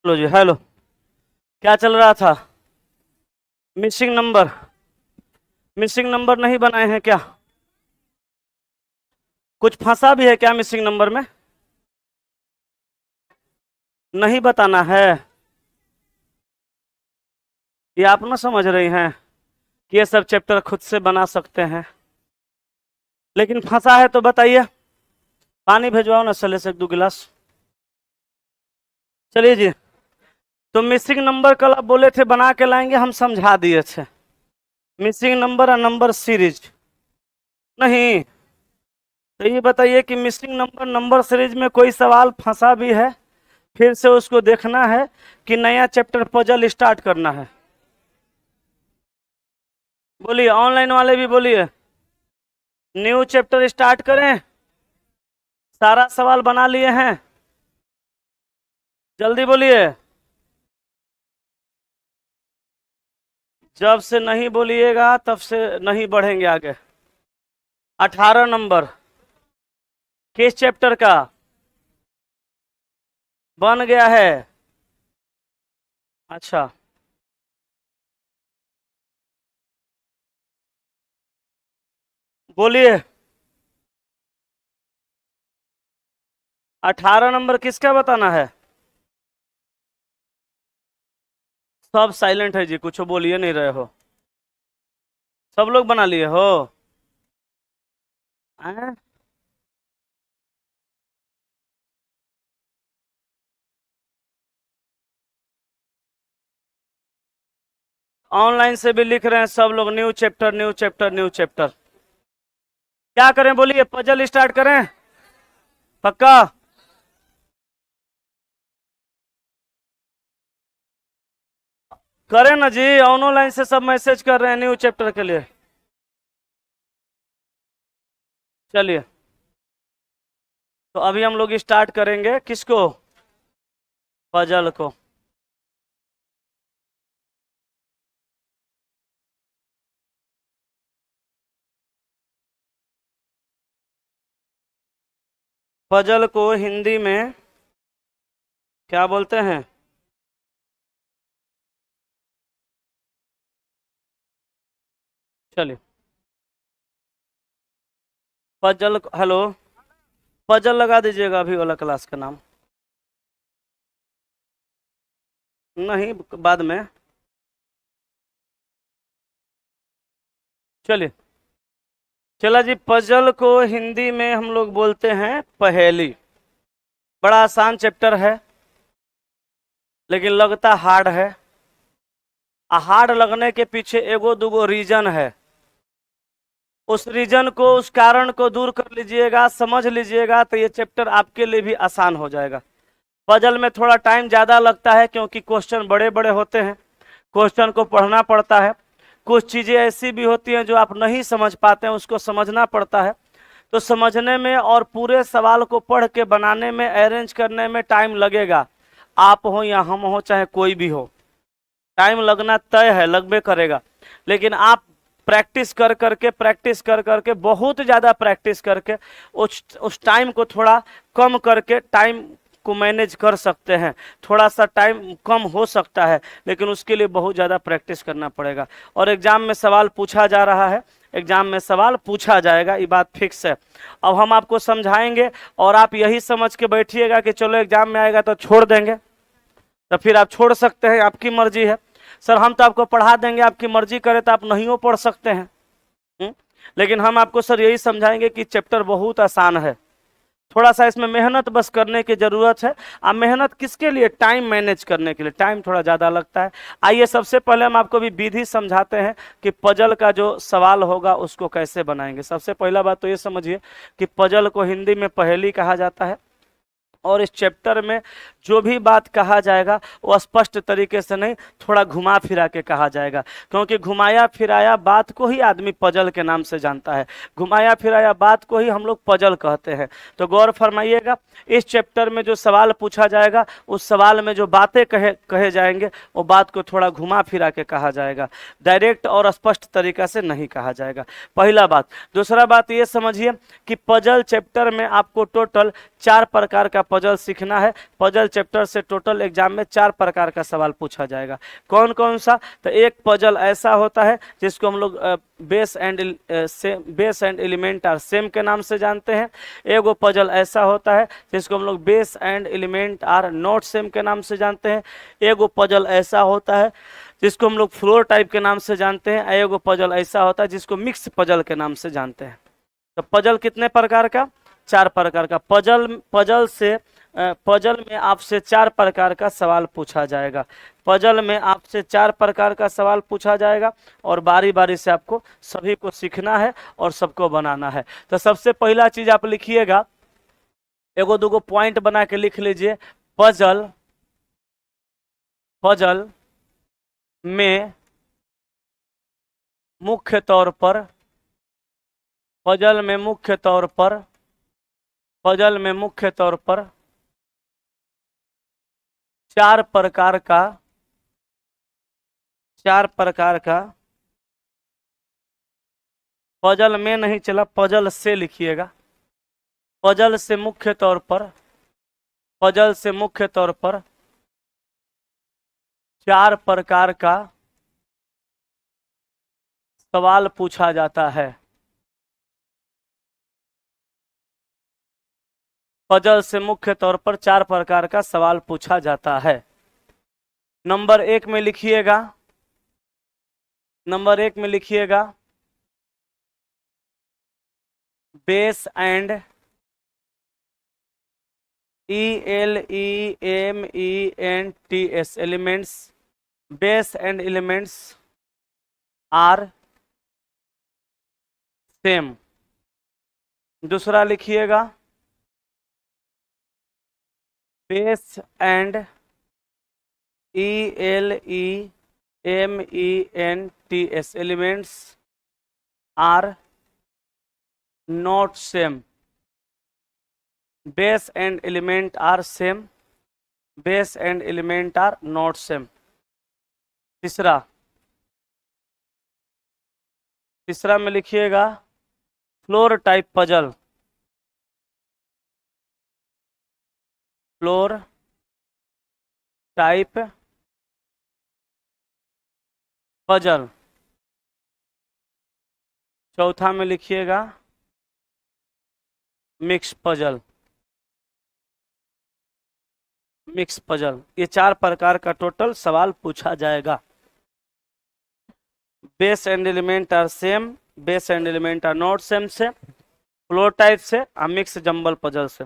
Hello जी, hello. क्या चल रहा था? Missing number. मिसिंग नंबर नहीं बनाए हैं क्या? कुछ फंसा भी है क्या मिसिंग नंबर में? नहीं बताना है? ये आप ना समझ रही हैं कि ये सब चैप्टर खुद से बना सकते हैं, लेकिन फंसा है तो बताइए। पानी भिजवाओ ना सले से 2 गिलास। चलिए जी। तो मिसिंग नंबर कल आप बोले थे बना के लाएंगे, हम समझा दिए थे। मिसिंग नंबर और नंबर सीरीज नहीं। तो ये बताइए कि मिसिंग नंबर नंबर सीरीज में कोई सवाल फंसा भी है, फिर से उसको देखना है कि नया चैप्टर पजल स्टार्ट करना है? बोलिए, ऑनलाइन वाले भी बोलिए। न्यू चैप्टर स्टार्ट करें? सारा सवाल बना लिए हैं? जल्दी बोलिए। जब से नहीं बोलिएगा तब से नहीं बढ़ेंगे आगे। 18 नंबर किस चैप्टर का बन गया है? अच्छा, बोलिए। 18 नंबर किसका बताना है? सब साइलेंट है जी, कुछ बोलिए नहीं रहे हो। सब लोग बना लिए हो? हैं? ऑनलाइन से भी लिख रहे हैं सब लोग, new chapter new chapter new chapter. क्या करें बोलिए, पजल स्टार्ट करें? पक्का? करें ना जी, ऑनलाइन से सब मैसेज कर रहे हैं न्यू चैप्टर के लिए। चलिए, तो अभी हम लोग स्टार्ट करेंगे किसको? पजल को। पजल को हिंदी में क्या बोलते हैं? चलिए, हेलो। पजल लगा दीजिएगा अभी वाला क्लास का नाम। नहीं, बाद में। चलिए। चला जी, पजल को हिंदी में हम लोग बोलते हैं पहेली। बड़ा आसान चैप्टर है, लेकिन लगता हार्ड है। हार्ड लगने के पीछे एगो दूगो रीजन है। उस रीजन को, उस कारण को दूर कर लीजिएगा, समझ लीजिएगा, तो ये चैप्टर आपके लिए भी आसान हो जाएगा। पजल में थोड़ा टाइम ज़्यादा लगता है क्योंकि क्वेश्चन बड़े बड़े होते हैं, क्वेश्चन को पढ़ना पड़ता है। कुछ चीज़ें ऐसी भी होती हैं जो आप नहीं समझ पाते हैं, उसको समझना पड़ता है। तो समझने में और पूरे सवाल को पढ़ के बनाने में, अरेंज करने में टाइम लगेगा। आप हो या हम हो, चाहे कोई भी हो, टाइम लगना तय है, लगबे करेगा। लेकिन आप प्रैक्टिस कर करके, बहुत ज़्यादा प्रैक्टिस करके उस टाइम को थोड़ा कम करके टाइम को मैनेज कर सकते हैं। थोड़ा सा टाइम कम हो सकता है, लेकिन उसके लिए बहुत ज़्यादा प्रैक्टिस करना पड़ेगा। और एग्जाम में सवाल पूछा जा रहा है, एग्जाम में सवाल पूछा जाएगा, ये बात फिक्स है। अब हम आपको समझाएंगे और आप यही समझ के बैठिएगा कि चलो एग्जाम में आएगा तो छोड़ देंगे, तो फिर आप छोड़ सकते हैं, आपकी मर्जी है। सर हम तो आपको पढ़ा देंगे, आपकी मर्जी करे तो आप नहीं पढ़ सकते हैं। लेकिन हम आपको सर यही समझाएंगे कि चैप्टर बहुत आसान है, थोड़ा सा इसमें मेहनत बस करने की जरूरत है। अब मेहनत किसके लिए? टाइम मैनेज करने के लिए। टाइम थोड़ा ज़्यादा लगता है। आइए सबसे पहले हम आपको भी विधि समझाते हैं कि पजल का जो सवाल होगा उसको कैसे बनाएंगे। सबसे पहला बात तो ये समझिए कि पजल को हिंदी में पहेली कहा जाता है, और इस चैप्टर में जो भी बात कहा जाएगा वो स्पष्ट तरीके से नहीं, थोड़ा घुमा फिरा के कहा जाएगा, क्योंकि घुमाया फिराया बात को ही आदमी पजल के नाम से जानता है। घुमाया फिराया बात को ही हम लोग पजल कहते हैं। तो गौर फरमाइएगा, इस चैप्टर में जो सवाल पूछा जाएगा, उस सवाल में जो बातें कहे कहे जाएंगे, वो बात को थोड़ा घुमा फिरा के कहा जाएगा, डायरेक्ट और स्पष्ट तरीका से नहीं कहा जाएगा। पहला बात। दूसरा बात ये समझिए कि पजल चैप्टर में आपको टोटल 4 प्रकार का पजल सीखना है। पजल चैप्टर से टोटल एग्जाम में 4 प्रकार का सवाल पूछा जाएगा। कौन कौन सा? तो एक पजल ऐसा होता है जिसको हम लोग base and element are same के नाम से जानते हैं। एक वो पजल ऐसा होता है जिसको हम लोग base and element are not same के नाम से जानते हैं। एक वो पजल ऐसा होता है जिसको हम लोग फ्लोर टाइप के नाम से जानते हैं। एक वो पजल ऐसा होता है जिसको मिक्स पजल के नाम से जानते हैं। तो पजल कितने प्रकार का? 4 प्रकार का। पजल में आपसे 4 प्रकार का सवाल पूछा जाएगा। पजल में आपसे 4 प्रकार का सवाल पूछा जाएगा और बारी बारी से आपको सभी को सीखना है और सबको बनाना है। तो सबसे पहला चीज आप लिखिएगा, एगो दूगो पॉइंट बना के लिख लीजिए। पजल में मुख्य तौर पर 4 प्रकार का पजल में नहीं चला, पजल से लिखिएगा। पजल से मुख्य तौर पर 4 प्रकार का सवाल पूछा जाता है। पजल से मुख्य तौर पर 4 प्रकार का सवाल पूछा जाता है। नंबर 1 में लिखिएगा base and elements. Base and elements are same. दूसरा लिखिएगा base and elements are not same. Base and element are same, base and element are not same. तीसरा में लिखिएगा floor type puzzle. Floor type puzzle. चौथा में लिखिएगा mix puzzle. ये 4 प्रकार का टोटल सवाल पूछा जाएगा। Base and element are same, base and element are not same से, फ्लोर टाइप से और मिक्स जंबल पजल से।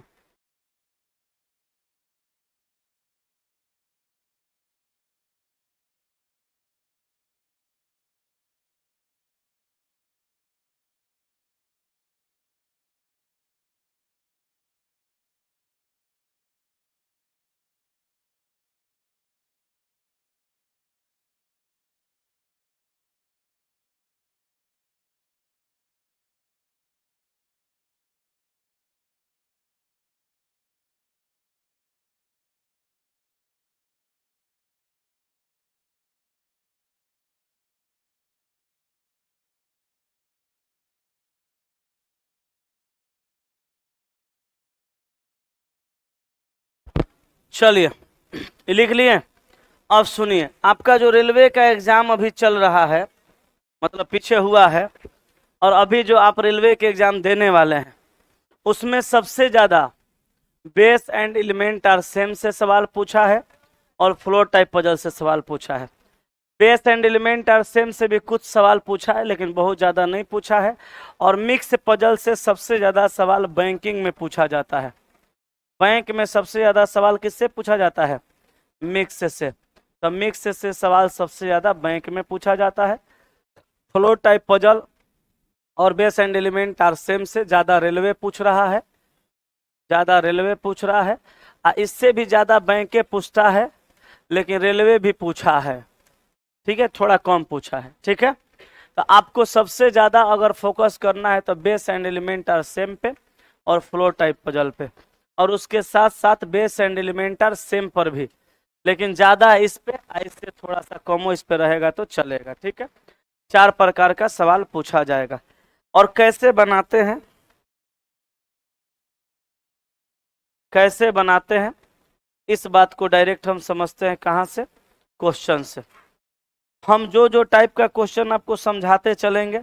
चलिए लिख लिए। अब सुनिए, आपका जो रेलवे का एग्जाम अभी चल रहा है, मतलब पीछे हुआ है, और अभी जो आप रेलवे के एग्जाम देने वाले हैं, उसमें सबसे ज्यादा base and element are same से सवाल पूछा है और फ्लोर टाइप पजल से सवाल पूछा है। Base and element are same से भी कुछ सवाल पूछा है लेकिन बहुत ज्यादा नहीं पूछा है। और मिक्स पजल से सबसे ज्यादा सवाल बैंकिंग में पूछा जाता है। बैंक में सबसे ज्यादा सवाल किससे पूछा जाता है? मिक्स से। तो मिक्स से सवाल सबसे ज्यादा बैंक में पूछा जाता है। फ्लोर टाइप पजल और base and element are same से ज्यादा रेलवे पूछ रहा है, इससे भी ज्यादा बैंके पूछता है, लेकिन रेलवे भी पूछा है, ठीक है, थोड़ा कम पूछा है, ठीक है। तो आपको सबसे ज्यादा अगर फोकस करना है तो base and element are same पे और फ्लोर टाइप पजल पे, और उसके साथ साथ base and element are same पर भी, लेकिन ज्यादा इस पे, इससे थोड़ा सा कम इस पे रहेगा तो चलेगा, ठीक है। 4 प्रकार का सवाल पूछा जाएगा। और कैसे बनाते हैं कैसे बनाते हैं, इस बात को डायरेक्ट हम समझते हैं कहाँ से, क्वेश्चन से। हम जो जो टाइप का क्वेश्चन आपको समझाते चलेंगे,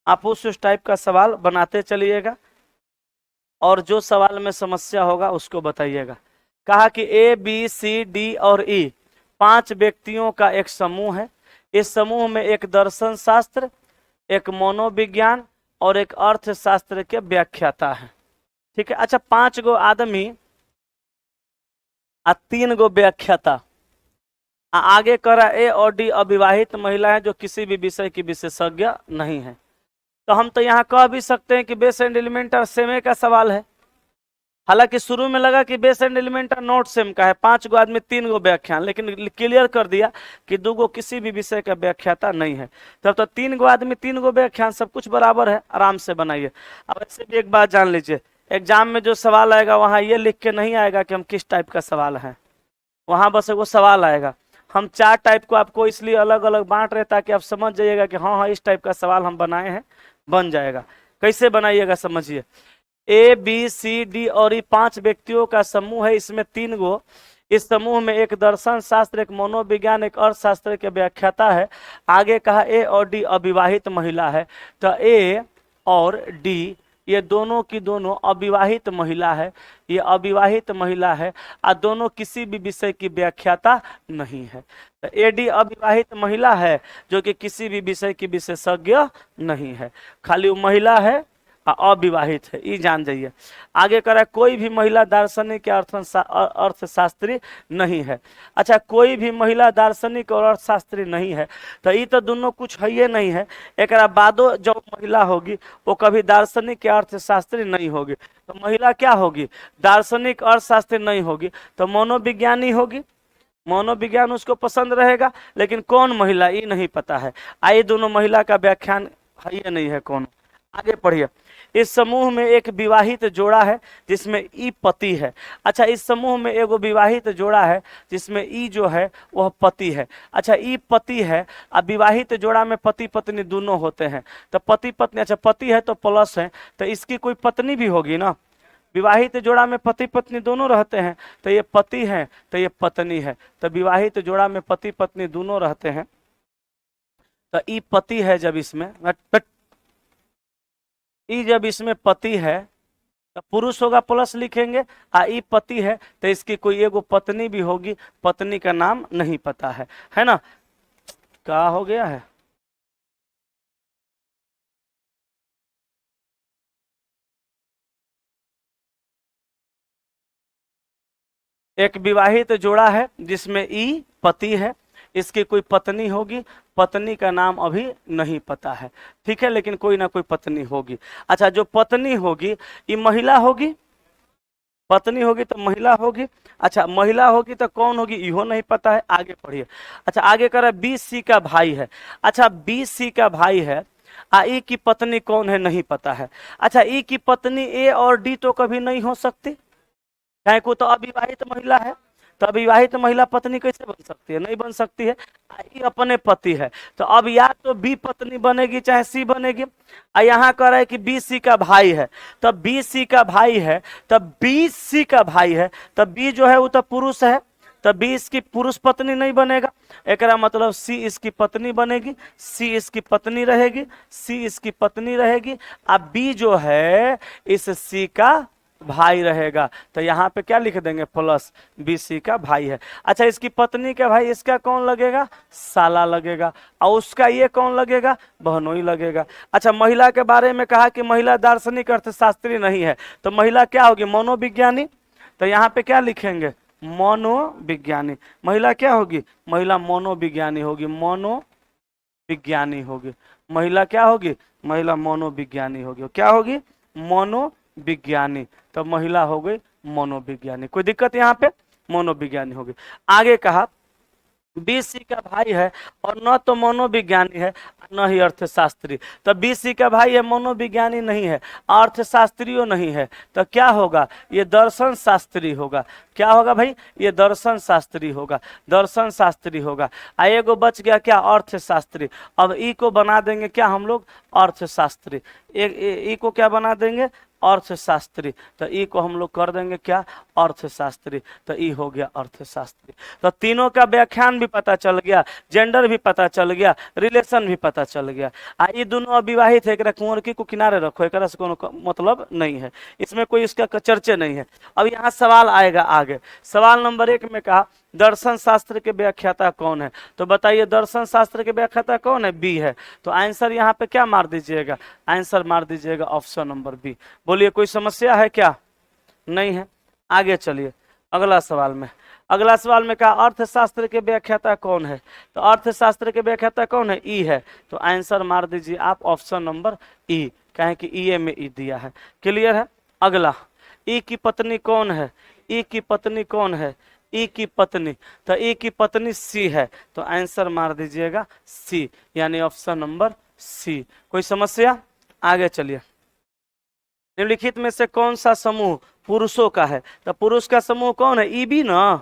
आप उस टाइप का सवाल बनाते चलिएगा, और जो सवाल में समस्या होगा उसको बताइएगा। कहा कि ए बी सी डी और ई 5 व्यक्तियों का एक समूह है। इस समूह में एक दर्शन शास्त्र, एक मनोविज्ञान और एक अर्थशास्त्र के व्याख्याता है। ठीक है। अच्छा, 5 गो आदमी आ 3 गो व्याख्याता। आगे करा ए और डी अविवाहित महिला है जो किसी भी विषय की विशेषज्ञ नहीं है। तो हम तो यहाँ कह भी सकते हैं कि बेस एंड एलिमेंट सेम का सवाल है। हालांकि शुरू में लगा कि base and element note same का है, 5 गो आदमी 3 गो व्याख्यान, लेकिन क्लियर कर दिया कि 2 गो किसी भी विषय का व्याख्याता नहीं है। तब तो 3 गो आदमी 3 गो व्याख्यान, सब कुछ बराबर है, आराम से बनाइए। अब ऐसे भी एक बात जान लीजिए, एग्जाम में जो सवाल आएगा वहाँ ये लिख के नहीं आएगा कि हम किस टाइप का सवाल है, वहाँ बस वो सवाल आएगा। हम 4 टाइप को आपको इसलिए अलग अलग बांट रहे ताकि आप समझ जाइएगा कि हाँ हाँ इस टाइप का सवाल हम बनाए हैं, बन जाएगा। कैसे बनाइएगा समझिए। ए बी सी डी और ई 5 व्यक्तियों का समूह है, इसमें 3 गो, इस समूह में एक दर्शन शास्त्र, एक मनोविज्ञान, एक अर्थशास्त्र के व्याख्याता है। आगे कहा ए और डी अविवाहित महिला है। तो ए और डी ये दोनों की दोनों अविवाहित महिला है, ये अविवाहित महिला है, और दोनों किसी भी विषय की व्याख्याता नहीं है। तो एडी अविवाहित महिला है जो कि किसी भी विषय की विशेषज्ञ नहीं है, खाली वो महिला है अविवाहित है, ये जान जाइए। आगे करा कोई भी महिला दार्शनिक या अर्थशास्त्री नहीं है। अच्छा, कोई भी महिला दार्शनिक और अर्थशास्त्री नहीं है, तो ये तो दोनों कुछ है ही नहीं है। एक बादो जो महिला होगी वो कभी दार्शनिक या अर्थशास्त्री नहीं होगी। तो महिला क्या होगी, दार्शनिक अर्थशास्त्री नहीं होगी, तो मनोविज्ञानी होगी। मनोविज्ञान उसको पसंद रहेगा, लेकिन कौन महिला ये नहीं पता है। आइए दोनों महिला का व्याख्यान है ये नहीं है कौन। आगे पढ़िए। इस समूह में एक विवाहित जोड़ा है जिसमें ई पति है। अच्छा, इस समूह में एगो विवाहित जोड़ा है जिसमें ई जो है वह पति है। अच्छा, ई पति है, अब विवाहित जोड़ा में पति पत्नी दोनों होते हैं, तो पति पत्नी, अच्छा पति है तो प्लस है, तो इसकी कोई पत्नी भी होगी ना। विवाहित जोड़ा में पति पत्नी दोनों रहते हैं, तो ये पति है तो ये पत्नी है, तो विवाहित जोड़ा में पति पत्नी दोनों रहते हैं, तो ई पति है। जब इसमें ई जब इसमें पति है तो पुरुष होगा प्लस लिखेंगे, आ ई पति है तो इसकी कोई एगो पत्नी भी होगी, पत्नी का नाम नहीं पता है ना। क्या हो गया है, एक विवाहित जोड़ा है जिसमें ई पति है, इसकी कोई पत्नी होगी, पत्नी का नाम अभी नहीं पता है, ठीक है, लेकिन कोई ना कोई पत्नी होगी। अच्छा, जो पत्नी होगी ये महिला होगी, पत्नी होगी तो महिला होगी। अच्छा, महिला होगी तो कौन होगी इहो नहीं पता है। आगे पढ़िए। अच्छा, आगे कर बी सी का भाई है। अच्छा, बी सी का भाई है, ई की पत्नी कौन है नहीं पता है। अच्छा, ई की पत्नी ए और डी तो कभी नहीं हो सकती, चाहे को तो अविवाहित महिला है, तो अविवाहित महिला पत्नी कैसे बन सकती है, नहीं बन सकती है। ये अपने पति है, तो अब या तो बी पत्नी बनेगी चाहे सी बनेगी। यहाँ कह रहा है कि बी सी का भाई है, तो बी सी का भाई है, तो बी सी का भाई है, तो बी जो है वो तो पुरुष है, तो बी इसकी पुरुष पत्नी नहीं बनेगा। एक मतलब सी इसकी पत्नी बनेगी, सी इसकी पत्नी रहेगी, सी इसकी पत्नी रहेगी, अब बी जो है इस सी का भाई रहेगा। तो यहाँ पे क्या लिख देंगे प्लस, बीसी का भाई है। अच्छा, इसकी पत्नी का भाई, इसका कौन लगेगा, साला लगेगा, और उसका ये कौन लगेगा, बहनोई लगेगा। अच्छा, महिला के बारे में कहा कि महिला दार्शनिक अर्थशास्त्री नहीं है, तो महिला क्या होगी, मनोविज्ञानी। तो यहाँ पे क्या लिखेंगे, मनोविज्ञानी। महिला क्या होगी, महिला मनोविज्ञानी होगी, मनोविज्ञानी होगी। महिला क्या होगी, महिला मनोविज्ञानी होगी। क्या होगी, मनोविज्ञानी। तो महिला हो गई मनोविज्ञानी, कोई दिक्कत यहाँ पे, मनोविज्ञानी होगी। आगे कहा बीसी का भाई है और न तो मनोविज्ञानी है न ही अर्थशास्त्री, तो बीसी का भाई है, मनोविज्ञानी नहीं है, अर्थशास्त्रियों नहीं है, तो क्या होगा, ये दर्शन शास्त्री होगा। क्या होगा भाई, ये दर्शन शास्त्री होगा, दर्शन शास्त्री होगा। एगो बच गया क्या, अर्थशास्त्री। अब ई को बना देंगे क्या हम लोग, अर्थशास्त्री। ई को क्या बना देंगे, अर्थशास्त्री। तो ई को हम लोग कर देंगे क्या, अर्थशास्त्री। तो ई हो गया अर्थशास्त्री। तो तीनों का व्याख्यान भी पता चल गया, जेंडर भी पता चल गया, रिलेशन भी पता चल गया। ये दोनों अविवाहित है, कुंवरकी को किनारे रखो, एक से कोनो मतलब नहीं है, इसमें कोई इसका चर्चे नहीं है। अब यहाँ सवाल आएगा आगे। सवाल नंबर 1 में कहा दर्शन शास्त्र के व्याख्याता कौन है, तो बताइए दर्शन शास्त्र के व्याख्याता कौन है, बी है। तो आंसर यहाँ पे क्या मार दीजिएगा, आंसर मार दीजिएगा ऑप्शन नंबर बी। बोलिए कोई समस्या है क्या, नहीं है। आगे चलिए अगला सवाल में। अगला सवाल में कहा अर्थशास्त्र के व्याख्याता कौन है, तो अर्थशास्त्र के व्याख्याता कौन है, ई है। तो आंसर मार दीजिए आप ऑप्शन नंबर ई, कहें कि ई में ई दिया है। क्लियर है। अगला, ई की पत्नी कौन है, ई की पत्नी कौन है, ई की पत्नी, तो ई की पत्नी सी है। तो आंसर मार दीजिएगा सी, यानी ऑप्शन नंबर सी। कोई समस्या, आगे चलिए। निम्नलिखित में से कौन सा समूह पुरुषों का है, तो पुरुष का समूह कौन है, ई बी ना,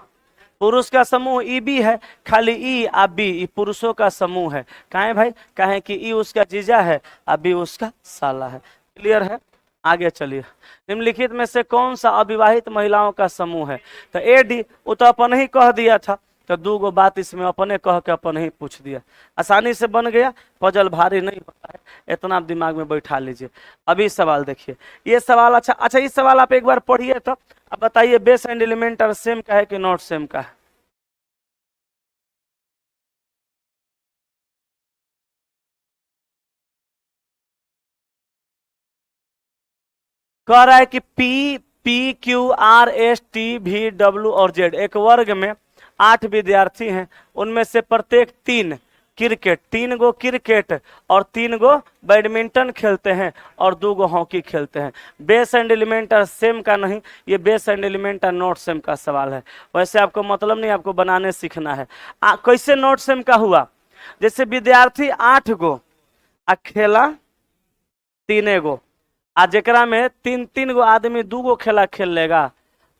पुरुष का समूह ई बी है, खाली ई आ बी, ई पुरुषों का समूह है। कहें भाई, कहें कि ई उसका जीजा है, आ बी उसका साला है। क्लियर है। आगे चलिए। निम्नलिखित में से कौन सा अविवाहित महिलाओं का समूह है, तो ए डी, वो तो अपन ही कह दिया था, तो दो गो बात इसमें अपने कह के अपन ही पूछ दिया, आसानी से बन गया, पजल भारी नहीं होता है, इतना आप दिमाग में बैठा लीजिए। अभी सवाल देखिए, ये सवाल अच्छा इस सवाल आप एक बार पढ़िए, तो अब बताइए बेस एंड एलिमेंटर सेम का है कि नॉट सेम का है। कह रहा है कि P P Q R S T V W और जेड, एक वर्ग में 8 विद्यार्थी हैं, उनमें से प्रत्येक 3 क्रिकेट, 3 गो क्रिकेट और 3 गो बैडमिंटन खेलते हैं और 2 गो हॉकी खेलते हैं। बेस एंड एलिमेंटर सेम का नहीं, ये base and Elementor not same का सवाल है। वैसे आपको मतलब नहीं, आपको बनाने सीखना है। कैसे नॉट सेम का हुआ, जैसे विद्यार्थी 8 गो आ खेला 3 गो, आ जेकरा में 3 गो आदमी 2 गो खेला खेल लेगा,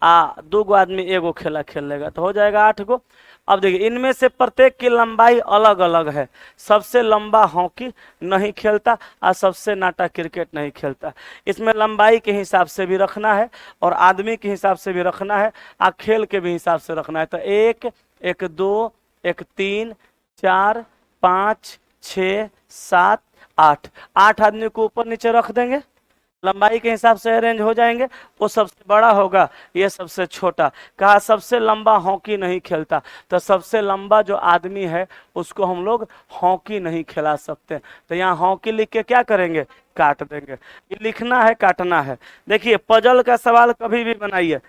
आ 2 गो आदमी 1 गो खेला खेल लेगा, तो हो जाएगा 8 गो। अब देखिए इनमें से प्रत्येक की लंबाई अलग अलग है, सबसे लंबा हॉकी नहीं खेलता और सबसे नाटा क्रिकेट नहीं खेलता। इसमें लंबाई के हिसाब से भी रखना है और आदमी के हिसाब से भी रखना है और खेल के भी हिसाब से रखना है। तो 1, 1, 2, 1, 3, 4, 5, 6, 7, 8, 8 आदमी को ऊपर नीचे रख देंगे, लंबाई के हिसाब से अरेंज हो जाएंगे। वो सबसे बड़ा होगा, ये सबसे छोटा। कहा सबसे लंबा हॉकी नहीं खेलता, तो सबसे लंबा जो आदमी है उसको हम लोग हॉकी नहीं खिला सकते। तो यहाँ हॉकी लिख के क्या करेंगे, काट देंगे। ये लिखना है, काटना है। देखिए पजल का सवाल कभी भी बनाइए,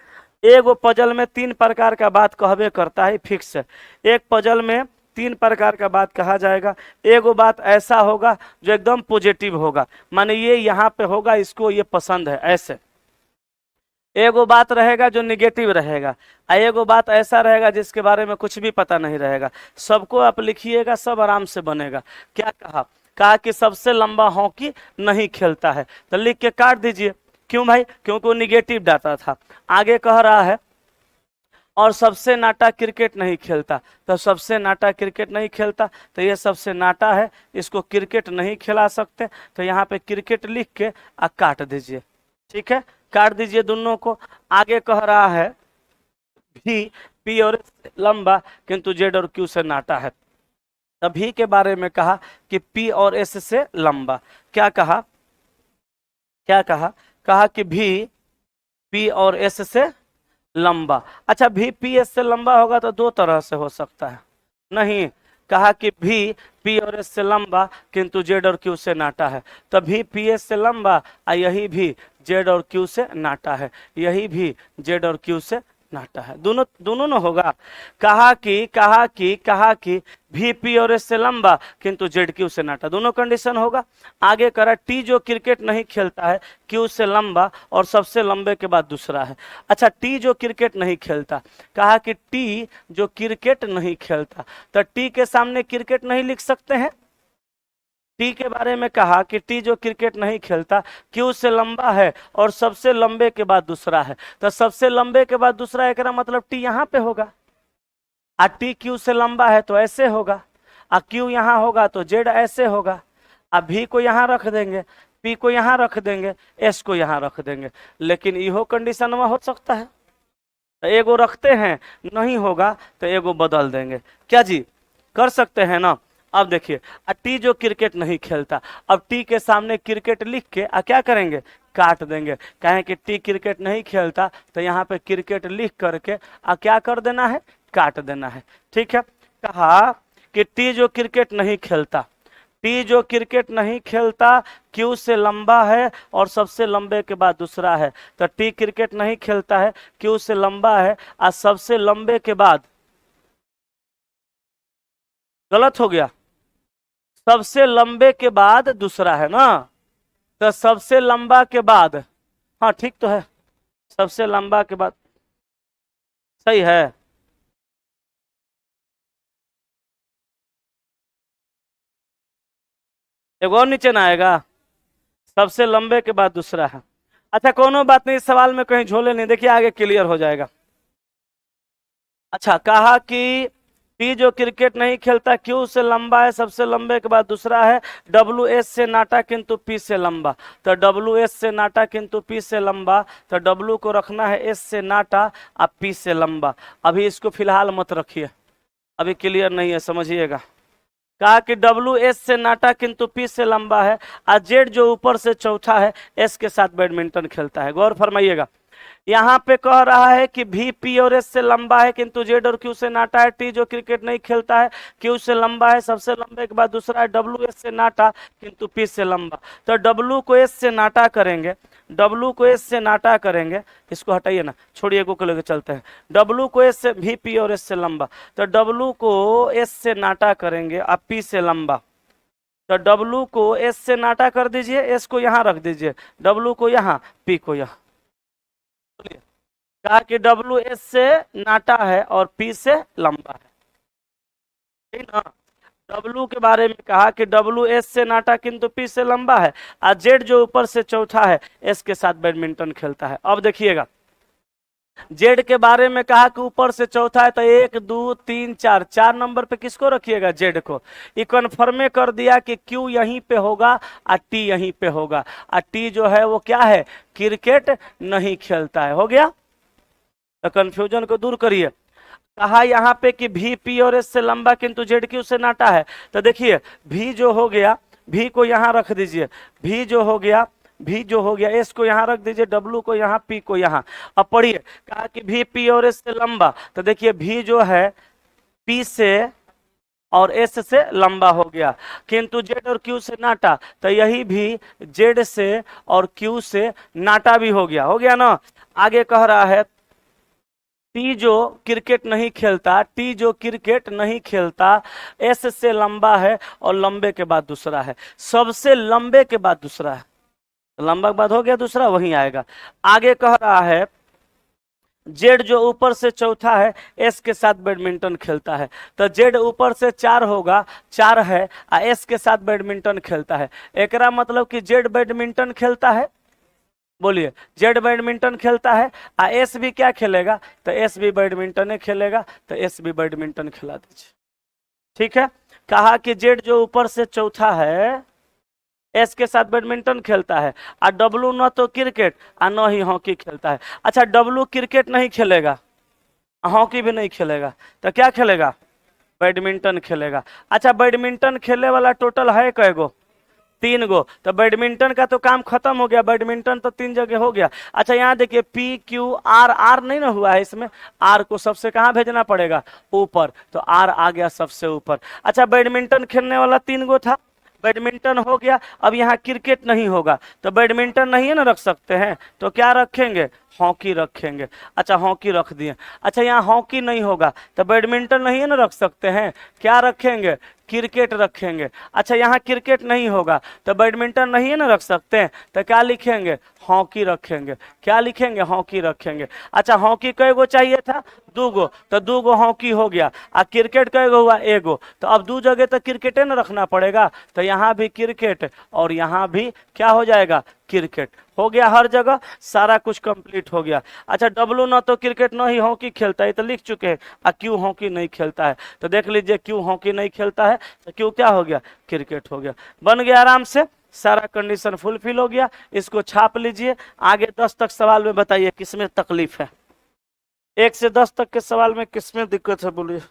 एगो पजल में 3 प्रकार का बात कहबे करता है, फिक्स है। एक पजल में 3 प्रकार का बात कहा जाएगा। एगो बात ऐसा होगा जो एकदम पॉजिटिव होगा, माने ये यहाँ पे होगा, इसको ये पसंद है, ऐसे। एगो बात रहेगा जो निगेटिव रहेगा, एगो बात ऐसा रहेगा जिसके बारे में कुछ भी पता नहीं रहेगा। सबको आप लिखिएगा, सब आराम से बनेगा। क्या कहा, कहा कि सबसे लंबा हॉकी नहीं खेलता है, तो लिख के काट दीजिए। क्यों भाई, क्योंकि वो निगेटिव डाटा था। आगे कह रहा है और सबसे नाटा क्रिकेट नहीं खेलता, तो सबसे नाटा क्रिकेट नहीं खेलता, तो ये सबसे नाटा है, इसको क्रिकेट नहीं खिला सकते। तो यहाँ पे क्रिकेट लिख के काट दीजिए, ठीक है, काट दीजिए दोनों को। आगे कह रहा है भी पी और एस लंबा किंतु जेड और क्यू से नाटा है। तभी के बारे में कहा कि पी और एस से लंबा। क्या कहा, क्या कहा, कहा कि भी पी और एस से लंबा। अच्छा भी पी एस से लंबा होगा तो 2 तरह से हो सकता है, नहीं, कहा कि भी पी और एस से लंबा किंतु जेड और क्यू से नाटा है। तो भी पी एस से लंबा और यही भी जेड और क्यू से नाटा है, यही भी जेड और क्यू से नाटा है, दोनों दोनों न होगा। कहा कि भी पी और एस से लंबा किंतु जेड क्यू से नाटा, दोनों कंडीशन होगा। आगे करा टी जो क्रिकेट नहीं खेलता है, क्यू से लंबा और सबसे लंबे के बाद दूसरा है। अच्छा टी जो क्रिकेट नहीं खेलता, कहा कि टी जो क्रिकेट नहीं खेलता, तो टी के सामने क्रिकेट नहीं लिख सकते हैं, टी के बारे में कहा कि टी जो क्रिकेट नहीं खेलता, क्यू से लंबा है और सबसे लंबे के बाद दूसरा है। तो सबसे लंबे के बाद दूसरा एक मतलब टी यहाँ पे होगा, आ टी क्यू से लंबा है तो ऐसे होगा, आ क्यू यहाँ होगा तो जेड ऐसे होगा। अब भी को यहाँ रख देंगे, पी को यहाँ रख देंगे, एस को यहाँ रख देंगे। लेकिन इहो कंडीशन में हो सकता है, तो एगो रखते हैं, नहीं होगा तो एगो बदल देंगे। क्या जी, कर सकते हैं ना। अब देखिए, टी जो क्रिकेट नहीं खेलता, अब टी के सामने क्रिकेट लिख के क्या करेंगे, काट देंगे। कहें कि टी क्रिकेट नहीं खेलता, तो यहाँ पे क्रिकेट लिख करके क्या कर देना है, काट देना है। ठीक है, कहा कि टी जो क्रिकेट नहीं खेलता, टी जो क्रिकेट नहीं खेलता क्यू से लंबा है और सबसे लंबे के बाद दूसरा है। तो टी क्रिकेट नहीं खेलता है, क्यू से लंबा है और सबसे लंबे के बाद, गलत हो गया, सबसे लंबे के बाद दूसरा है ना, तो सबसे लंबा के बाद, हाँ ठीक तो है, सबसे लंबा के बाद सही है। एक और नीचे ना आएगा, सबसे लंबे के बाद दूसरा है। अच्छा कोनो बात नहीं, इस सवाल में कहीं झोले नहीं, देखिए आगे क्लियर हो जाएगा। अच्छा, कहा कि टी जो क्रिकेट नहीं खेलता क्यू से लंबा है, सबसे लंबे के बाद दूसरा है, डब्ल्यू एस से नाटा किंतु पी से लंबा। तो डब्ल्यू एस से नाटा किंतु पी से लंबा, तो डब्ल्यू को रखना है एस से नाटा और पी से लंबा। अभी इसको फिलहाल मत रखिए, अभी क्लियर नहीं है, समझिएगा। कहा कि डब्ल्यू एस से नाटा किंतु पी से लंबा है, और जेड जो ऊपर से चौथा है एस के साथ बैडमिंटन खेलता है। गौर फरमाइएगा, यहाँ पे कह रहा है कि भी पी और एस से लंबा है किंतु जेड और क्यू से नाटा है। टी जो क्रिकेट नहीं खेलता है क्यू से लंबा है, सबसे लंबे के बाद दूसरा है, डब्ल्यू एस से नाटा किंतु पी से लंबा। तो डब्ल्यू को एस से नाटा करेंगे, डब्ल्यू को एस से नाटा करेंगे, इसको हटाइए ना, छोड़िए को लेकर चलते हैं। डब्ल्यू को एस से, भी पी और एस से लंबा, तो डब्ल्यू को एस से नाटा करेंगे और पी से लंबा। तो डब्ल्यू को एस से नाटा कर दीजिए, एस को यहाँ रख दीजिए, डब्ल्यू को यहाँ, पी को यहाँ। कहा कि डब्ल्यू एस से नाटा है और पी से लंबा है, ठीक ना। डब्ल्यू के बारे में कहा कि डब्ल्यू एस से नाटा किंतु पी से लंबा है, और जेड जो ऊपर से चौथा है एस के साथ बैडमिंटन खेलता है। अब देखिएगा, जेड के बारे में कहा कि ऊपर से चौथा है, तो 1 2 3 4, 4 नंबर पे किसको रखिएगा, जेड को। ये कन्फर्मे कर दिया कि क्यू यहीं पे होगा और टी यहीं पे होगा, और टी जो है वो क्या है, क्रिकेट नहीं खेलता है। हो गया, तो कंफ्यूजन को दूर करिए। कहा यहाँ पे कि भी पी और एस से लंबा किंतु जेड क्यू से नाटा है। तो देखिए, भी जो हो गया, भी को यहाँ रख दीजिए, भी जो हो गया, भी जो हो गया, एस को यहाँ रख दीजिए, डब्ल्यू को यहाँ, पी को यहाँ। अब पढ़िए, कहा कि भी पी और एस से लंबा, तो देखिए भी जो है पी से और एस से लंबा हो गया, किंतु जेड और क्यू से नाटा, तो यही भी जेड से और क्यू से नाटा भी हो गया। हो गया ना। आगे कह रहा है टी जो क्रिकेट नहीं खेलता, टी जो क्रिकेट नहीं खेलता एस से लंबा है और लंबे के बाद दूसरा है, सबसे लंबे के बाद दूसरा है, लंबा के बाद हो गया दूसरा, वहीं आएगा। आगे कह रहा है जेड जो ऊपर से चौथा है एस के साथ बैडमिंटन खेलता है, तो जेड ऊपर से 4 होगा, 4 है और एस के साथ बैडमिंटन खेलता है। एकरा मतलब कि जेड बैडमिंटन खेलता है, बोलिए, जेड बैडमिंटन खेलता है और एस भी क्या खेलेगा, तो एस भी बैडमिंटन खेलेगा, तो एस भी बैडमिंटन खिला दीजिए। ठीक है, कहा कि जेड जो ऊपर से चौथा है एस के साथ बैडमिंटन खेलता है, और डब्लू न तो क्रिकेट और न ही हॉकी खेलता है। अच्छा, डब्लू क्रिकेट नहीं खेलेगा, हॉकी भी नहीं खेलेगा, तो क्या खेलेगा, बैडमिंटन खेलेगा। अच्छा, बैडमिंटन खेलने वाला टोटल है कै गो, 3 गो, तो बैडमिंटन का तो काम खत्म हो गया, बैडमिंटन तो 3 जगह हो गया। अच्छा, यहाँ देखिए पी क्यू आर, आर नहीं ना हुआ है इसमें, आर को सबसे कहाँ भेजना पड़ेगा, ऊपर, तो आर आ गया सबसे ऊपर। अच्छा, बैडमिंटन खेलने वाला 3 गो था, बैडमिंटन हो गया, अब यहाँ क्रिकेट नहीं होगा, तो बैडमिंटन नहीं है ना रख सकते हैं, तो क्या रखेंगे, हॉकी रखेंगे। अच्छा, हॉकी रख दिए। अच्छा, यहाँ हॉकी नहीं होगा, तो बैडमिंटन नहीं है ना रख सकते हैं, क्या रखेंगे, क्रिकेट रखेंगे। अच्छा यहाँ क्रिकेट नहीं होगा तो बैडमिंटन नहीं है ना रख सकते हैं, तो क्या लिखेंगे, हॉकी रखेंगे। क्या लिखेंगे, हॉकी रखेंगे। अच्छा हॉकी कई गो चाहिए था, 2 गो, तो 2 गो हॉकी हो गया। आ क्रिकेट कई गो हुआ, 1 गो, तो अब 2 जगह तो क्रिकेटे ना रखना पड़ेगा, तो यहाँ भी क्रिकेट और यहाँ भी क्या हो जाएगा, क्रिकेट हो गया। हर जगह सारा कुछ कंप्लीट हो गया। अच्छा डब्लू ना तो क्रिकेट ना ही हॉकी खेलता है, तो लिख चुके हैं। आ क्यों हॉकी नहीं खेलता है, तो देख लीजिए क्यों हॉकी नहीं खेलता है, तो क्यों क्या हो गया, क्रिकेट हो गया। बन गया आराम से, सारा कंडीशन फुलफिल हो गया। इसको छाप लीजिए। आगे 10 तक सवाल में बताइए किसमें तकलीफ है, 1 से 10 तक के सवाल में किसमें दिक्कत है, बोलिए।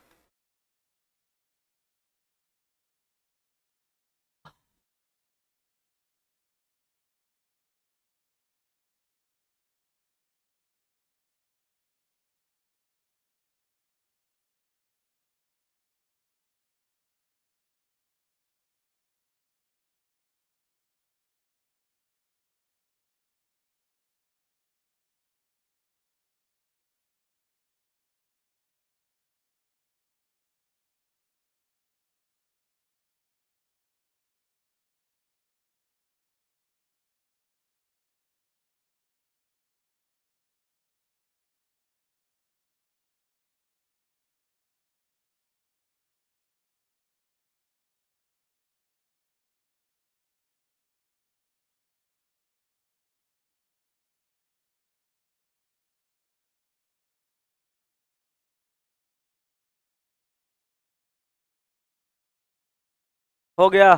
हो गया,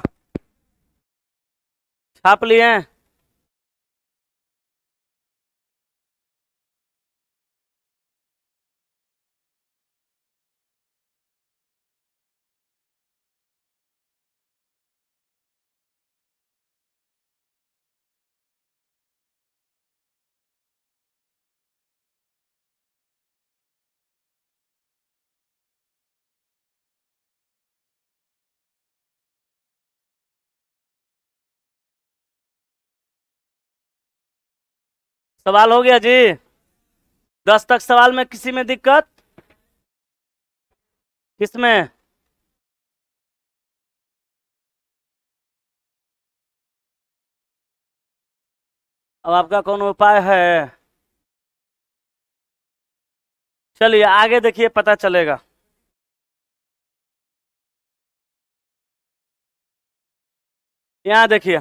छाप लिए हैं? सवाल हो गया जी। 10 तक सवाल में किसी में दिक्कत, किसमें? अब आपका कौन उपाय है, चलिए आगे देखिए पता चलेगा। यहाँ देखिए,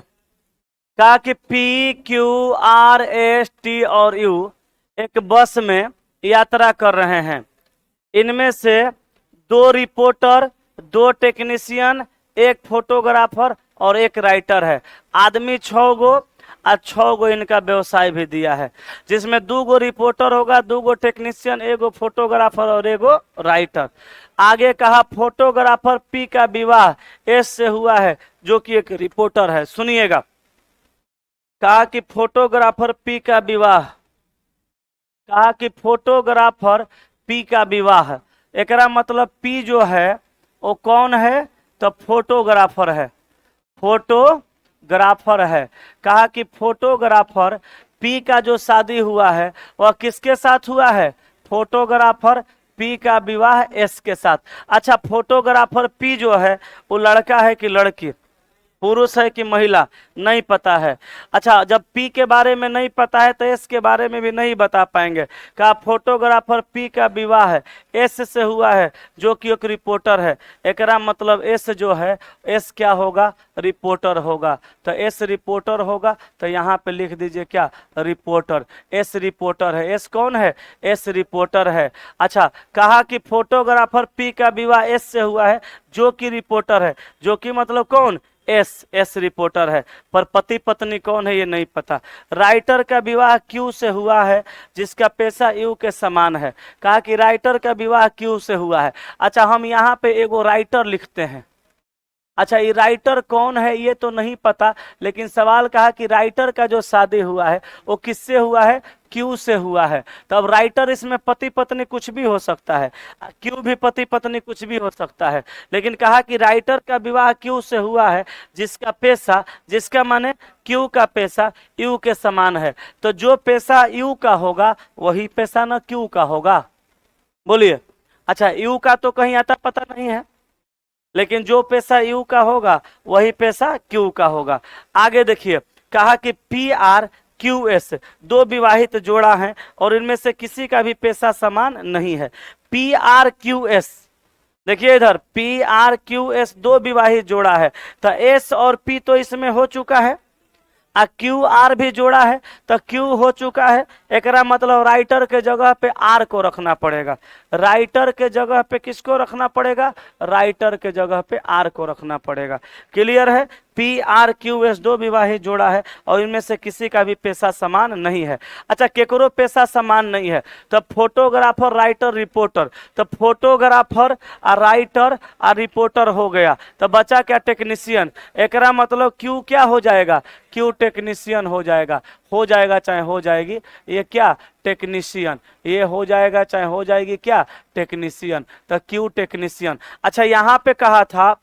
कहा कि P Q R S T और यू एक बस में यात्रा कर रहे हैं। इनमें से 2 रिपोर्टर, 2 टेक्नीशियन, 1 फोटोग्राफर और 1 राइटर है। आदमी 6 गो और 6 गो इनका व्यवसाय भी दिया है, जिसमें 2 गो रिपोर्टर होगा, 2 गो टेक्नीशियन, 1 गो फोटोग्राफर और 1 गो राइटर। आगे कहा फोटोग्राफर पी का विवाह एस से हुआ है, जो कि एक रिपोर्टर है। सुनिएगा, कहा कि फोटोग्राफर पी का विवाह, कहा कि फोटोग्राफर पी का विवाह, एकरा मतलब पी जो है वो कौन है, तो फोटोग्राफर है, फोटोग्राफर है। कहा कि फोटोग्राफर पी का जो शादी हुआ है वह किसके साथ हुआ है, फोटोग्राफर पी का विवाह एस के साथ। अच्छा फोटोग्राफर पी जो है वो लड़का है कि लड़की, पुरुष है कि महिला, नहीं पता है। अच्छा जब पी के बारे में नहीं पता है तो एस के बारे में भी नहीं बता पाएंगे। कहा फोटोग्राफर पी का विवाह है एस से हुआ है, जो कि एक रिपोर्टर है। एकरा मतलब एस जो है, एस क्या होगा, रिपोर्टर होगा। तो एस रिपोर्टर होगा, तो यहाँ पे लिख दीजिए क्या, रिपोर्टर। एस रिपोर्टर है, एस कौन है, एस रिपोर्टर है। अच्छा कहा कि फोटोग्राफर पी का विवाह एस से हुआ है, जो कि रिपोर्टर है, जो कि मतलब कौन, एस रिपोर्टर है। पर पति पत्नी कौन है ये नहीं पता। राइटर का विवाह क्यू से हुआ है, जिसका पेशा यू के समान है। कहा कि राइटर का विवाह क्यू से हुआ है। अच्छा हम यहाँ पे एगो राइटर लिखते हैं। अच्छा ये राइटर कौन है ये तो नहीं पता, लेकिन सवाल कहा कि राइटर का जो शादी हुआ है वो किससे हुआ है, क्यू से हुआ है। तो अब राइटर इसमें पति पत्नी कुछ भी हो सकता है, क्यू भी पति पत्नी कुछ भी हो सकता है, लेकिन कहा कि राइटर का विवाह क्यू से हुआ है, जिसका पेशा, जिसका माने क्यू का पेशा यू के समान है। तो जो पेशा यू का होगा वही पेशा ना क्यू का होगा, बोलिए। अच्छा यू का तो कहीं आता पता नहीं है, लेकिन जो पैसा यू का होगा वही पैसा क्यू का होगा। आगे देखिए, कहा कि पी आर क्यू एस दो विवाहित जोड़ा है और इनमें से किसी का भी पैसा समान नहीं है। पी आर क्यू एस, देखिए इधर पी आर क्यू एस दो विवाहित जोड़ा है, तो एस और पी तो इसमें हो चुका है, क्यू आर भी जोड़ा है तो क्यू हो चुका है। एकरा मतलब राइटर के जगह पे आर को रखना पड़ेगा, राइटर के जगह पे किसको रखना पड़ेगा, राइटर के जगह पे आर को रखना पड़ेगा। क्लियर है? पी आर क्यू एस दो विवाहित जोड़ा है और इनमें से किसी का भी पेशा समान नहीं है। अच्छा, केकरो पेशा समान नहीं है तो फोटोग्राफर, राइटर, रिपोर्टर, तो फोटोग्राफर और राइटर और रिपोर्टर हो गया, तो बचा क्या, टेक्नीशियन। एकरा मतलब क्यू क्या हो जाएगा, क्यू टेक्नीशियन हो जाएगा, हो जाएगा चाहे हो जाएगी, ये क्या, टेक्नीशियन, ये हो जाएगा चाहे हो जाएगी क्या, टेक्नीशियन, तो क्यू टेक्नीशियन। अच्छा, यहाँ पे कहा था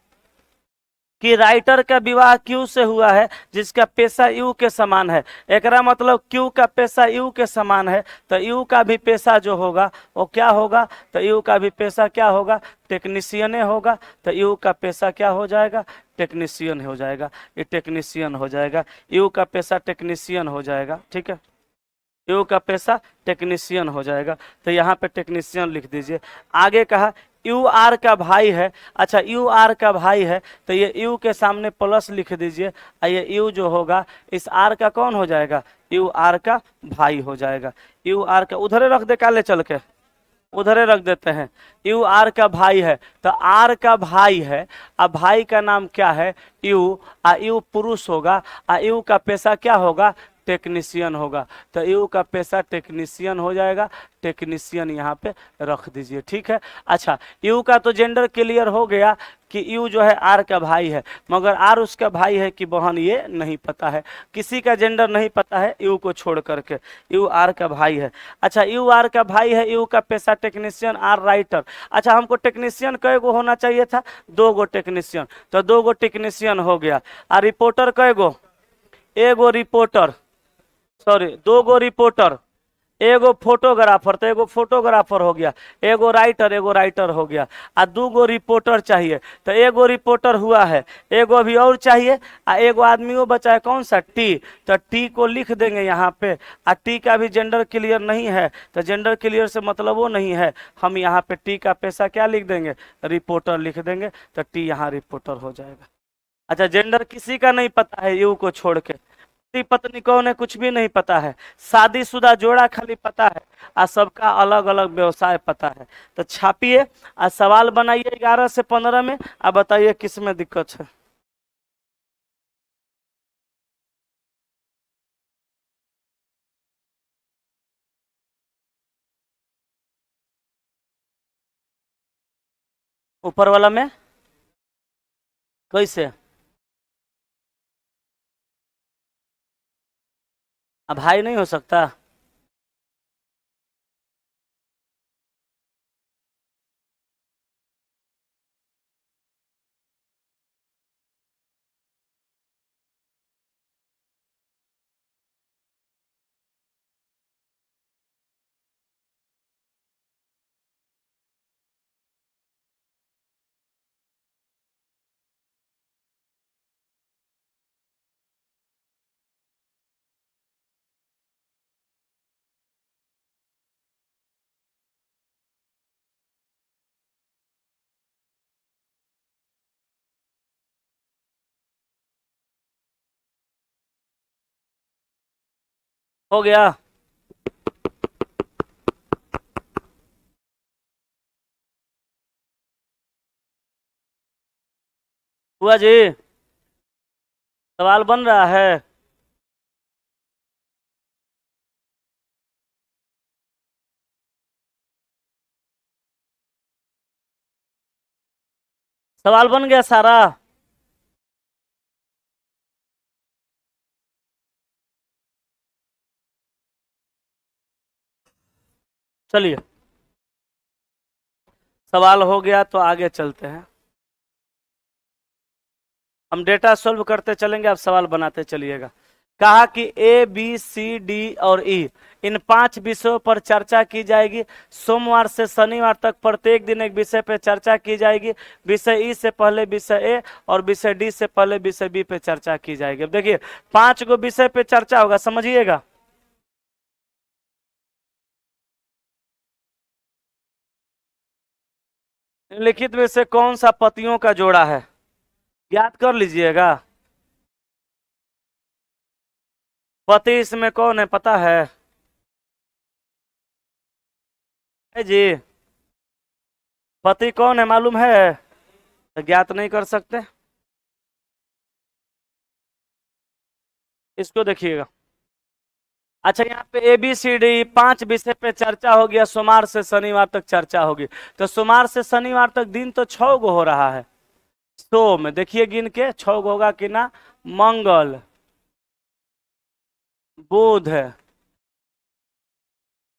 कि राइटर का विवाह क्यू से हुआ है जिसका पेशा यू के समान है। एकरा मतलब क्यू का पेशा यू के समान है तो यू का भी पेशा जो होगा वो क्या होगा, तो यू का भी पेशा क्या होगा, टेक्नीशियन होगा, तो यू का पेशा क्या हो जाएगा, टेक्नीशियन हो जाएगा, ये टेक्नीशियन हो जाएगा, यू का पेशा टेक्नीशियन हो जाएगा। ठीक है, यू का पेशा टेक्नीशियन हो जाएगा, तो यहाँ पे टेक्नीशियन लिख दीजिए। आगे कहा यू आर का भाई है। अच्छा, यू आर का भाई है तो ये यू के सामने प्लस लिख दीजिए, ये यू जो होगा इस आर का कौन हो जाएगा, यू आर का भाई हो जाएगा। यू आर का उधरे रख दे, काले चल के उधरे रख देते हैं। यू आर का भाई है तो आर का भाई है, अब भाई का नाम क्या है, यू, यू पुरुष होगा, यू का पेशा क्या होगा, टेक्नीशियन होगा, तो यू का पेशा टेक्नीशियन हो जाएगा, टेक्नीशियन यहाँ पे रख दीजिए। ठीक है। अच्छा, यू का तो जेंडर क्लियर हो गया कि यू जो है आर का भाई है, मगर आर उसका भाई है कि बहन ये नहीं पता है, किसी का जेंडर नहीं पता है यू को छोड़ करके, यू आर का भाई है। अच्छा, यू आर का भाई है, यू का पेशा टेक्नीशियन, आर राइटर। अच्छा, हमको टेक्नीशियन कै गो होना चाहिए था, दो गो टेक्नीशियन, तो दो गो टेक्नीशियन हो गया। और रिपोर्टर कै गो, एगो रिपोर्टर, सॉरी दो गो रिपोर्टर, एगो फोटोग्राफर, तो एगो फोटोग्राफर हो गया, एगो राइटर हो गया, आ दू गो रिपोर्टर चाहिए, तो एगो रिपोर्टर हुआ है, एगो अभी और चाहिए, एगो आदमियों बचा है, कौन सा, टी, तो टी को लिख देंगे यहाँ पे। टी का भी जेंडर क्लियर नहीं है तो जेंडर क्लियर से मतलब वो नहीं है, हम यहाँ पे टी का पेशा क्या लिख देंगे, रिपोर्टर लिख देंगे, तो टी यहाँ रिपोर्टर हो जाएगा। अच्छा, जेंडर किसी का नहीं पता है यू को छोड़ के, पति पत्नी कौन है कुछ भी नहीं पता है, शादीशुदा जोड़ा खाली पता है, और सबका अलग अलग व्यवसाय पता है। तो छापिए और सवाल बनाइए 11 से 15 में, अब बताइए किस में दिक्कत है। ऊपर वाला में कैसे, अब भाई नहीं हो सकता, हो गया। हुआ जी, सवाल बन रहा है। सवाल बन गया सारा। चलिए, सवाल हो गया तो आगे चलते हैं, हम डेटा सॉल्व करते चलेंगे, आप सवाल बनाते चलिएगा। कहा कि ए बी सी डी और ई, इन 5 विषयों पर चर्चा की जाएगी। सोमवार से शनिवार तक प्रत्येक दिन एक विषय पे चर्चा की जाएगी। विषय ई से पहले विषय ए और विषय डी से पहले विषय बी पे चर्चा की जाएगी। अब देखिए 5 गो विषय पे चर्चा होगा, समझिएगा। निम्नलिखित में से कौन सा पतियों का जोड़ा है, याद कर लीजिएगा। पति इसमें कौन है पता है जी? पति कौन है मालूम है? ज्ञात नहीं कर सकते? इसको देखिएगा। अच्छा, यहाँ पे ए बी सी डी 5 विषय पे चर्चा हो गया, सोमवार से शनिवार तक चर्चा होगी। तो सोमवार से शनिवार तक दिन तो 6 गो हो रहा है। सोम देखिए गिन के 6 गो होगा कि ना। मंगल, बुध,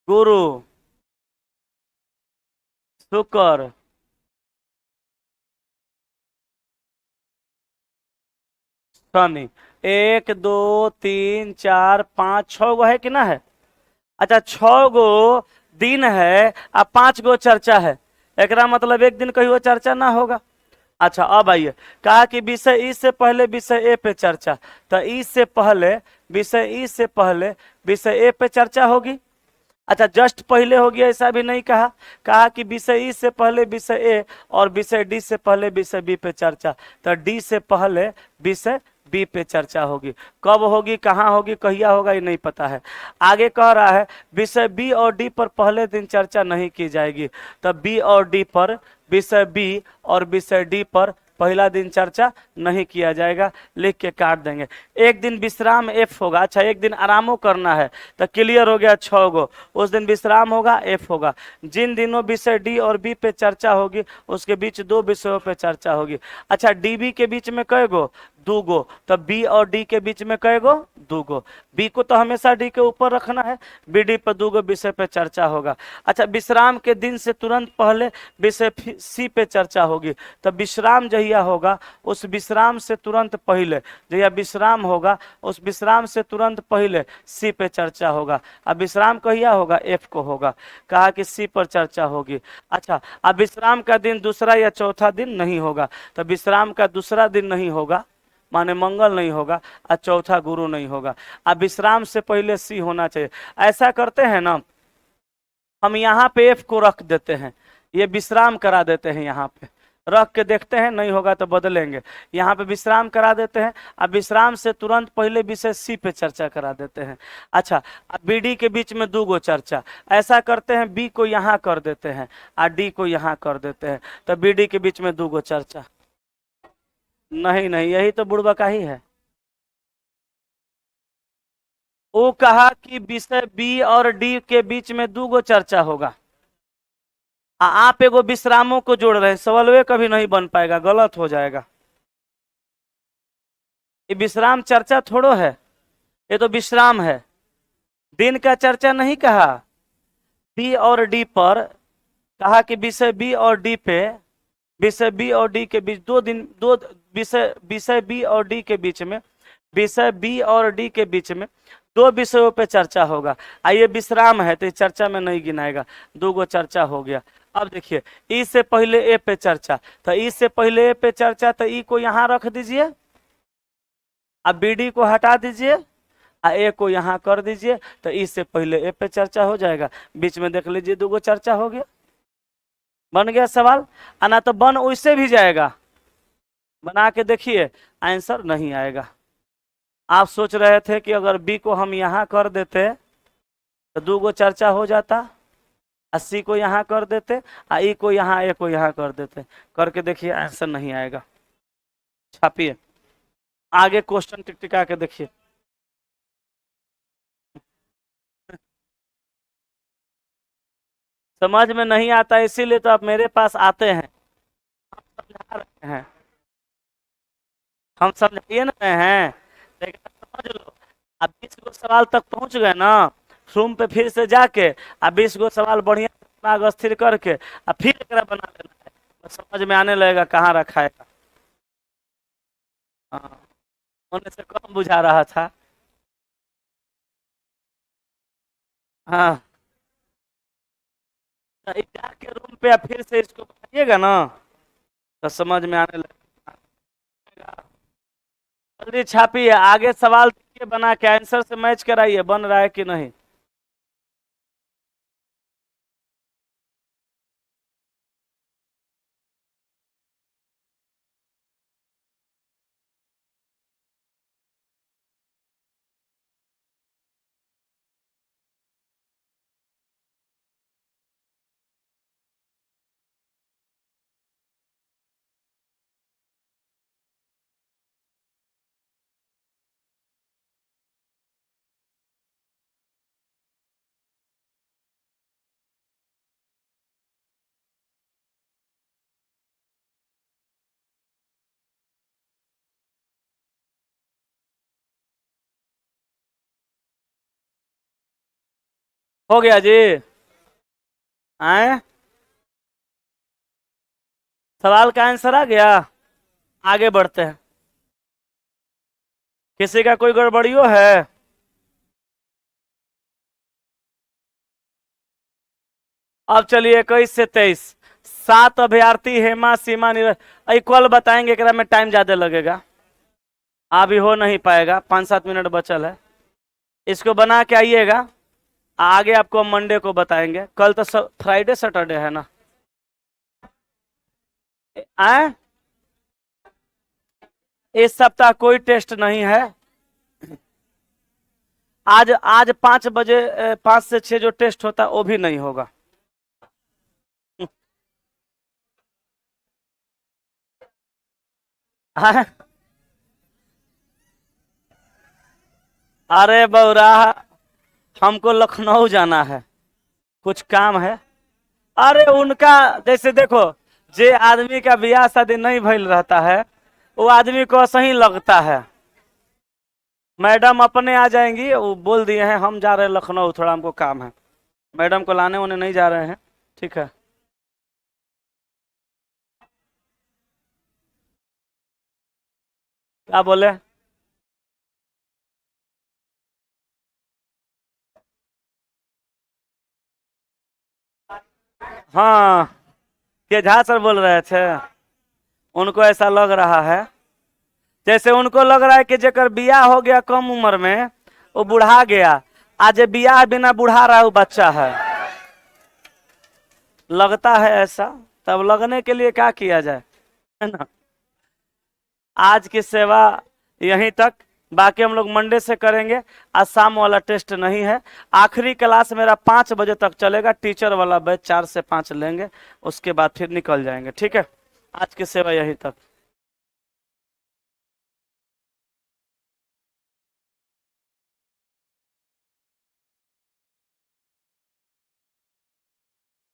गुरु, शुक्र, शनि। 1 2 3 4 5 6 गो है कि ना है? अच्छा 6 गो दिन है और 5 गो चर्चा है। एकरा मतलब एक दिन कहीं चर्चा ना होगा। अच्छा अब आइए, कहा कि विषय ई से पहले विषय ए पे चर्चा, तो ई से पहले विषय ई से पहले विषय ए पे चर्चा होगी। अच्छा जस्ट पहले हो गया ऐसा भी नहीं कहा, कहा कि विषय ई से पहले विषय ए और विषय डी से पहले विषय बी पे चर्चा, तो डी से पहले विषय बी पे चर्चा होगी। कब होगी, कहाँ होगी, कहिया होगा, ये नहीं पता है। आगे कह रहा है विषय बी और डी पर पहले दिन चर्चा नहीं की जाएगी, तब बी और डी पर, विषय बी और विषय डी पर पहला दिन चर्चा नहीं किया जाएगा। लिख के काट देंगे। एक दिन विश्राम एफ होगा। अच्छा एक दिन आरामो करना है, तो क्लियर हो गया 6 गो। उस दिन विश्राम होगा, एफ होगा। जिन दिनों विषय डी और बी पे चर्चा होगी उसके बीच 2 विषयों पे चर्चा होगी। अच्छा डी बी के बीच में कै गो, 2 गो। तो बी और डी के बीच में कै गो, 2 गो। बी को तो हमेशा डी के ऊपर रखना है, बी डी पर 2 गो विषय पे चर्चा होगा। अच्छा विश्राम के दिन से तुरंत पहले विषय सी पे चर्चा होगी। तो विश्राम जहिया होगा उस विश्राम से तुरंत पहले, जहिया विश्राम होगा उस विश्राम से तुरंत पहले सी पे चर्चा होगा। अब विश्राम कहिया होगा, एफ को होगा। कहा कि सी पर चर्चा होगी। अच्छा अब विश्राम का दिन दूसरा या चौथा दिन नहीं होगा, तो विश्राम का दूसरा दिन नहीं होगा माने मंगल नहीं होगा और चौथा गुरु नहीं होगा। अब विश्राम से पहले सी होना चाहिए। ऐसा करते हैं ना, हम यहाँ पे एफ को रख देते हैं, ये विश्राम करा देते हैं, यहाँ पे रख के देखते हैं, नहीं होगा तो बदलेंगे। यहाँ पे विश्राम करा देते हैं, अब विश्राम से तुरंत पहले विषय सी पे चर्चा करा देते हैं। अच्छा अब बी डी के बीच में 2 गो चर्चा। ऐसा करते हैं बी को यहाँ कर देते हैं और डी को यहाँ कर देते हैं, तो बी डी के बीच में 2 गो चर्चा। नहीं नहीं, यही तो बुड़बका ही है। वो कहा कि विषय बी और डी के बीच में 2 गो चर्चा होगा। आप एगो विश्रामों को जोड़ रहे हैं, सवाल कभी नहीं बन पाएगा, गलत हो जाएगा। ये विश्राम चर्चा थोड़ो है, ये तो विश्राम है, दिन का चर्चा नहीं कहा। बी और डी पर कहा कि विषय बी और डी पे, विषय बी और डी के बीच 2 दिन, 2 विषय, विषय बी और डी के बीच में, विषय बी और डी के बीच में 2 विषयों पे चर्चा होगा। आइए विश्राम है तो इस चर्चा में नहीं गिनाएगा, 2 गो चर्चा हो गया। अब देखिए ई से पहले ए पे चर्चा, तो ई से पहले ए पे चर्चा, तो ई को यहाँ रख दीजिए, अब बी डी को हटा दीजिए और ए को यहाँ कर दीजिए, तो ई से पहले ए पे चर्चा हो जाएगा। बीच में देख लीजिए 2 गो चर्चा हो गया। बन गया सवाल, आना तो बन वैसे भी जाएगा, बना के देखिए आंसर नहीं आएगा। आप सोच रहे थे कि अगर बी को हम यहाँ कर देते तो 2 गो चर्चा हो जाता, 80 को यहाँ कर देते, ई को यहाँ, ए को यहाँ कर देते, करके देखिए आंसर नहीं आएगा। छापिए आगे क्वेश्चन टिकटिका के देखिए। समझ में नहीं आता इसीलिए तो आप मेरे पास आते हैं, हम समझा रहे हैं, हम समझाइए ना रहे हैं, लेकिन समझ लो। अब 20 गो सवाल तक पहुंच गए ना, रूम पे फिर से जाके अब 20 गो सवाल बढ़िया दिमाग स्थिर करके अब फिर एकरा बना लेना है, तो समझ में आने लगेगा कहाँ रखा है। हाँ होने से कम बुझा रहा था। हाँ, तो जाके रूम पे आप फिर से इसको बनाइएगा ना, तो समझ में आने लगेगा। जल्दी छापिए, आगे सवाल दीजिए बना के, आंसर से मैच कराइए बन रहा है कि नहीं। हो गया जी। आए, सवाल का आंसर आ गया। आगे बढ़ते हैं। किसी का कोई गड़बड़ियो है? अब चलिए 21 से 23, 7 अभ्यर्थी हेमा सीमा नीरज इक्वल बताएंगे, एकरा में टाइम ज्यादा लगेगा, अभी हो नहीं पाएगा, 5-7 मिनट बचल है। इसको बना के आइएगा, आगे आपको मंडे को बताएंगे। कल तो फ्राइडे सैटरडे है ना। आए, इस सप्ताह कोई टेस्ट नहीं है। आज आज 5 बजे 5 से 6 जो टेस्ट होता है वो भी नहीं होगा। आए? अरे बौरा, हमको लखनऊ जाना है, कुछ काम है। अरे उनका, जैसे देखो, जे आदमी का ब्याह शादी नहीं भइल रहता है, वो आदमी को सही लगता है। मैडम अपने आ जाएंगी, वो बोल दिए हैं हम जा रहे हैं लखनऊ, थोड़ा हमको काम है। मैडम को लाने उन्हें नहीं जा रहे हैं, ठीक है। क्या बोले? हाँ, ये झा सर बोल रहे थे, उनको ऐसा लग रहा है, जैसे उनको लग रहा है कि जेकर बियाह हो गया कम उम्र में, वो बुढ़ा गया, आज बियाह बिना बुढ़ा रहा वो बच्चा है, लगता है ऐसा। तब लगने के लिए क्या किया जाए, है ना। आज की सेवा यहीं तक, बाकी हम लोग मंडे से करेंगे। आज शाम वाला टेस्ट नहीं है, आखिरी क्लास मेरा 5 बजे तक चलेगा, टीचर वाला बैच 4 से 5 लेंगे, उसके बाद फिर निकल जाएंगे, ठीक है। आज की सेवा यहीं तक।